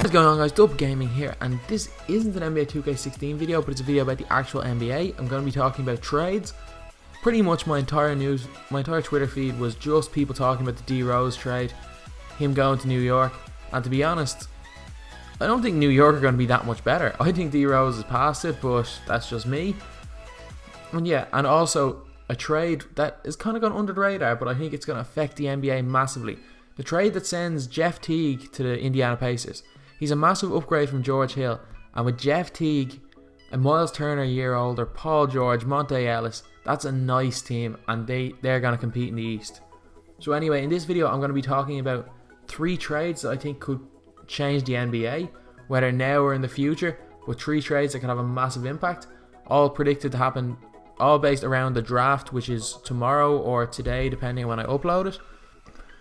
What's going on, guys? Dub Gaming here, and this isn't an NBA 2K16 video, but it's a video about the actual NBA. I'm going to be talking about trades. Pretty much my entire Twitter feed was just people talking about the D Rose trade, him going to New York, and to be honest, I don't think New York are going to be that much better. I think D Rose has passed it, but that's just me. And yeah, and also a trade that is kind of gone under the radar, but I think it's going to affect the NBA massively. The trade that sends Jeff Teague to the Indiana Pacers. He's a massive upgrade from George Hill, and with Jeff Teague, and Miles Turner a year older, Paul George, Monte Ellis, that's a nice team, and they're going to compete in the East. So anyway, in this video I'm going to be talking about 3 trades that I think could change the NBA, whether now or in the future, but 3 trades that can have a massive impact, all predicted to happen, all based around the draft, which is tomorrow or today depending on when I upload it.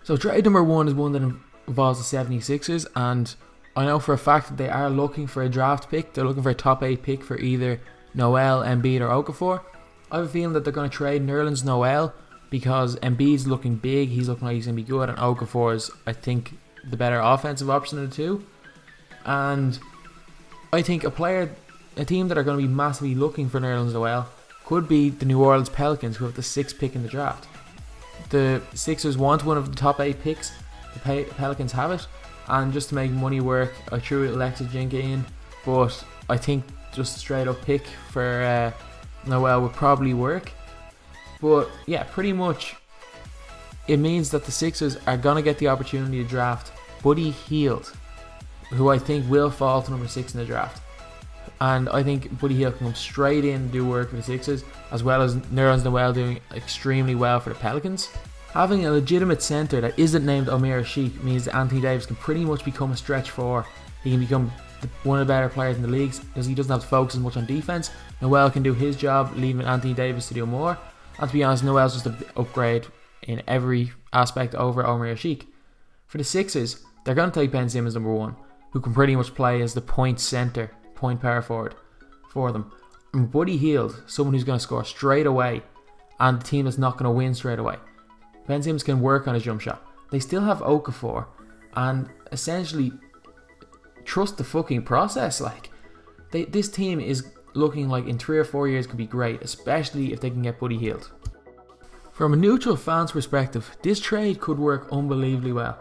So trade number 1 is one that involves the 76ers, and I know for a fact that they are looking for a draft pick. They're looking for a top 8 pick for either Noel, Embiid or Okafor. I have a feeling that they're going to trade Nerlens Noel because Embiid's looking big, he's looking like he's going to be good, and Okafor is, I think, the better offensive option of the two. And I think a team that are going to be massively looking for Nerlens Noel could be the New Orleans Pelicans, who have the 6th pick in the draft. The Sixers want one of the top 8 picks, the Pelicans have it, and just to make money work, I threw Alexis Jinka in, but I think just a straight up pick for Noel would probably work. But yeah, pretty much it means that the Sixers are going to get the opportunity to draft Buddy Hield, who I think will fall to number 6 in the draft. And I think Buddy Hield can come straight in and do work for the Sixers, as well as Nerlens Noel doing extremely well for the Pelicans. Having a legitimate centre that isn't named Omer Sheik means that Anthony Davis can pretty much become a stretch 4. He can become one of the better players in the leagues because he doesn't have to focus as much on defense. Noel can do his job, leaving Anthony Davis to do more. And to be honest, Noel's just an upgrade in every aspect over Omer Sheik. For the Sixers, they're going to take Ben Simmons number 1, who can pretty much play as the point centre, point power forward for them. And Buddy Hield, someone who's going to score straight away, and the team is not going to win straight away. Ben Simmons can work on his jump shot. They still have Okafor, and essentially trust the fucking process. Like this team is looking like in 3 or 4 years could be great, especially if they can get Buddy Hield. From a neutral fan's perspective, this trade could work unbelievably well.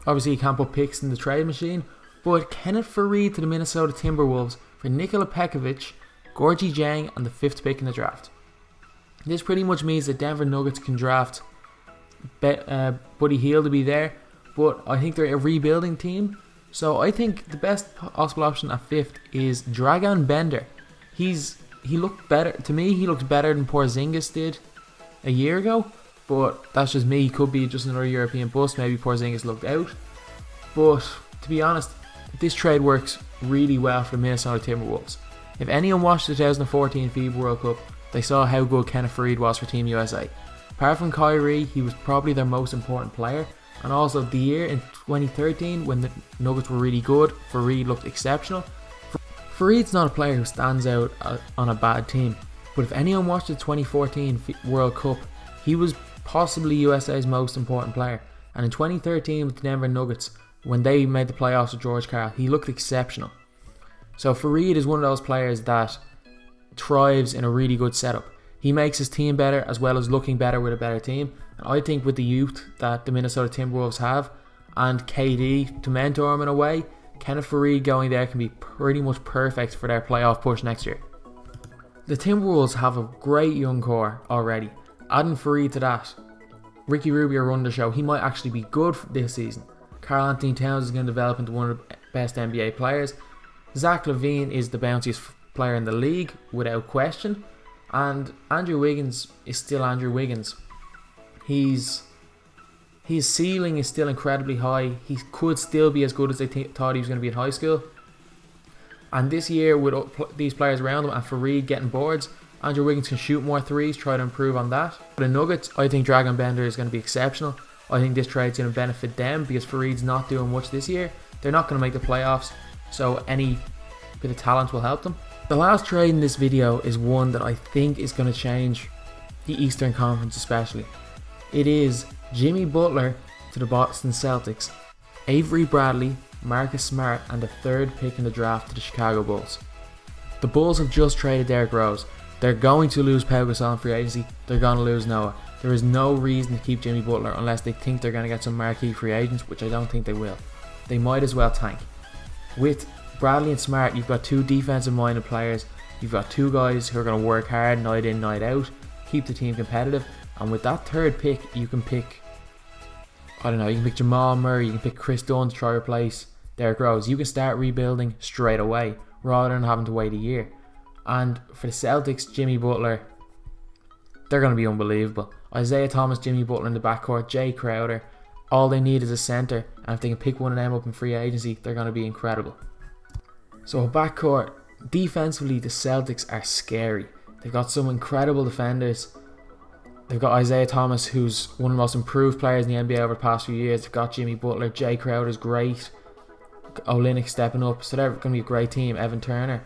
Obviously you can't put picks in the trade machine, but Kenneth Faried to the Minnesota Timberwolves for Nikola Pekovic, Gorgie Jang, and the 5th pick in the draft. This pretty much means that Denver Nuggets can draft Buddy Hield to be there, but I think they're a rebuilding team, so I think the best possible option at 5th is Dragan Bender. He looked better to me. He looked better than Porzingis did a year ago, but that's just me. He could be just another European bust. Maybe Porzingis looked out, but to be honest, this trade works really well for the Minnesota Timberwolves. If anyone watched the 2014 FIBA World Cup, they saw how good Kenneth Faried was for Team USA. Apart from Kyrie, he was probably their most important player, and also the year in 2013 when the Nuggets were really good, Faried looked exceptional. Faried's not a player who stands out on a bad team, but if anyone watched the 2014 World Cup, he was possibly USA's most important player, and in 2013 with the Denver Nuggets, when they made the playoffs with George Karl, he looked exceptional. So Faried is one of those players that thrives in a really good setup. He makes his team better as well as looking better with a better team. And I think with the youth that the Minnesota Timberwolves have and KD to mentor him in a way, Kenneth Faried going there can be pretty much perfect for their playoff push next year. The Timberwolves have a great young core already. Adding Faried to that, Ricky Rubio run the show. He might actually be good this season. Karl Anthony Towns is going to develop into one of the best NBA players. Zach LaVine is the bounciest player in the league without question. And Andrew Wiggins is still Andrew Wiggins. His ceiling is still incredibly high. He could still be as good as they thought he was going to be in high school. And this year, with these players around him and Faried getting boards, Andrew Wiggins can shoot more threes, try to improve on that. For the Nuggets, I think Dragan Bender is going to be exceptional. I think this trade is going to benefit them because Faried's not doing much this year. They're not going to make the playoffs, so any bit of talent will help them. The last trade in this video is one that I think is going to change the Eastern Conference especially. It is Jimmy Butler to the Boston Celtics, Avery Bradley Marcus Smart and the 3rd pick in the draft to the Chicago Bulls. The Bulls have just traded Derrick Rose. They're going to lose Pau Gasol in free agency. They're going to lose Noah. There is no reason to keep Jimmy Butler unless they think they're going to get some marquee free agents, which I don't think they will. They might as well tank. With Bradley and Smart, you've got 2 defensive-minded players. You've got 2 guys who are going to work hard night in, night out, keep the team competitive. And with that 3rd pick, you can pick, I don't know, you can pick Jamal Murray, you can pick Chris Dunn to try to replace Derrick Rose. You can start rebuilding straight away rather than having to wait a year. And for the Celtics, Jimmy Butler, they're going to be unbelievable. Isaiah Thomas, Jimmy Butler in the backcourt, Jay Crowder. All they need is a centre, and if they can pick one of them up in free agency, they're going to be incredible. So a backcourt, defensively, the Celtics are scary. They've got some incredible defenders. They've got Isaiah Thomas, who's one of the most improved players in the NBA over the past few years. They've got Jimmy Butler, Jay Crowder's great. Olynyk stepping up, so they're going to be a great team. Evan Turner.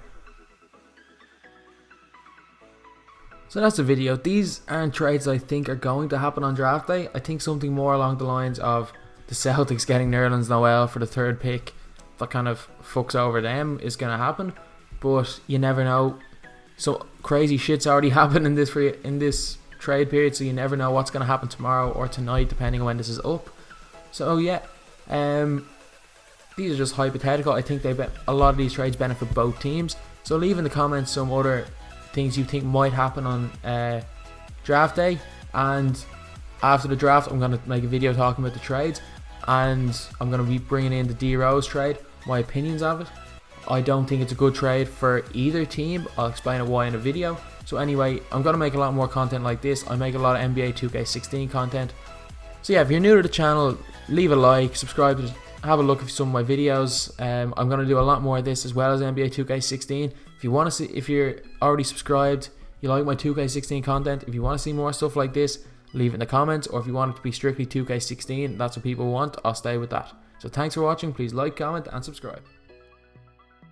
So that's the video. These aren't trades I think are going to happen on draft day. I think something more along the lines of the Celtics getting Nerlens Noel for the 3rd pick that kind of fucks over them is going to happen. But you never know. So crazy shit's already happened in this trade period, so you never know what's going to happen tomorrow or tonight depending on when this is up. So yeah, these are just hypothetical. I think a lot of these trades benefit both teams. So leave in the comments some other things you think might happen on draft day, and after the draft I'm going to make a video talking about the trades, and I'm going to be bringing in the D Rose trade, my opinions of it. I don't think it's a good trade for either team. I'll explain it why in a video. So anyway, I'm going to make a lot more content like this. I make a lot of NBA 2K16 content. So yeah, if you're new to the channel, leave a like, subscribe, have a look at some of my videos. I'm going to do a lot more of this as well as NBA 2K16. If you want to see, if you're already subscribed, you like my 2K16 content, if you want to see more stuff like this, leave it in the comments. Or if you want it to be strictly 2K16, that's what people want, I'll stay with that. So thanks for watching. Please like, comment and subscribe.